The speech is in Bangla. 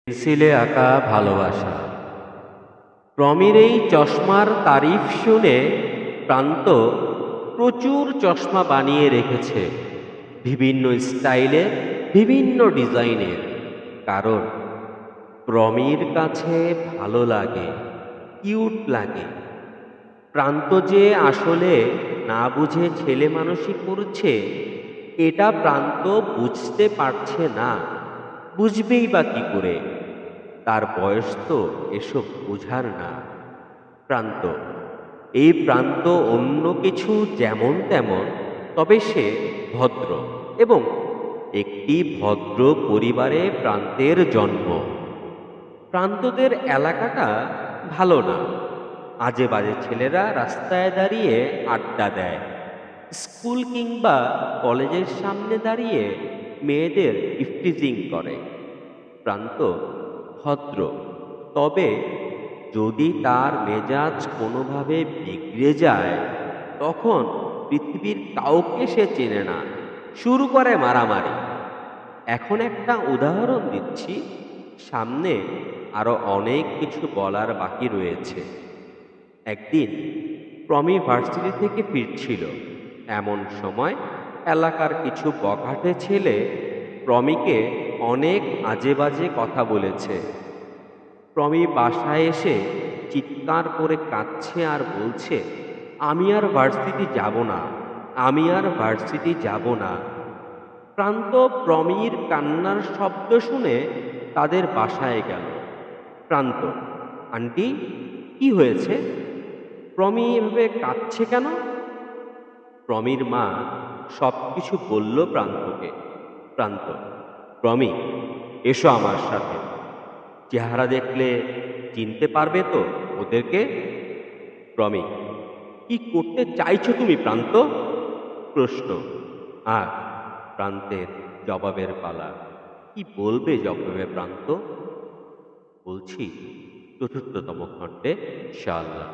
পেন্সিলে আঁকা ভালোবাসা। প্রমির এই চশমার তারিফ শুনে প্রান্ত প্রচুর চশমা বানিয়ে রেখেছে, বিভিন্ন স্টাইলে, বিভিন্ন ডিজাইনের। কারণ প্রমির কাছে ভালো লাগে, কিউট লাগে। প্রান্ত যে আসলে না বুঝে ছেলে মানুষই করছে, এটা প্রান্ত বুঝতে পারছে না। বুঝবেই বা কি করে? তার বয়স তো এসব বোঝার না। প্রান্ত, এই প্রান্ত অন্য কিছু যেমন তেমন, তবে সে ভদ্র এবং একটি ভদ্র পরিবারে প্রান্তের জন্ম। প্রান্তদের এলাকাটা ভালো না। আজে বাজে ছেলেরা রাস্তায় দাঁড়িয়ে আড্ডা দেয়, স্কুল কিংবা কলেজের সামনে দাঁড়িয়ে মেয়েদের ইফটিজিং করে। প্রান্ত ভদ্র, তবে যদি তার মেজাজ কোনোভাবে বিগড়ে যায়, তখন পৃথিবীর কাউকে সে চেনে না, শুরু করে মারামারি। এখন একটা উদাহরণ দিচ্ছি, সামনে আরো অনেক কিছু বলার বাকি রয়েছে। একদিন প্রমি ভার্সিটি থেকে ফিরছিল। এমন সময় এলাকার কিছু বখাটে ছেলে প্রমিকে অনেক আজে বাজে কথা বলেছে। প্রমি বাসায় এসে চিৎকার করে কাঁদছে আর বলছে, আমি আর ভার্সিটি যাব না, আমি আর ভার্সিটি যাব না। প্রান্ত প্রমির কান্নার শব্দ শুনে তাদের বাসায় গেল। প্রান্ত, আন্টি, কি হয়েছে? প্রমি এভাবে কাঁদছে কেন? প্রমির মা সবকিছু বলল প্রান্তকে। প্রান্ত, প্রমি, এসো আমার সাথে। চেহারা দেখলে চিনতে পারবে তো ওদেরকে? প্রমি, কি করতে চাইছো তুমি প্রান্ত? প্রশ্ন। আর প্রান্তের জবাবের পালা। কি বলবে জবাবে প্রান্ত? বলছি চতুর্থতম খণ্ডে, ইনশাআল্লাহ।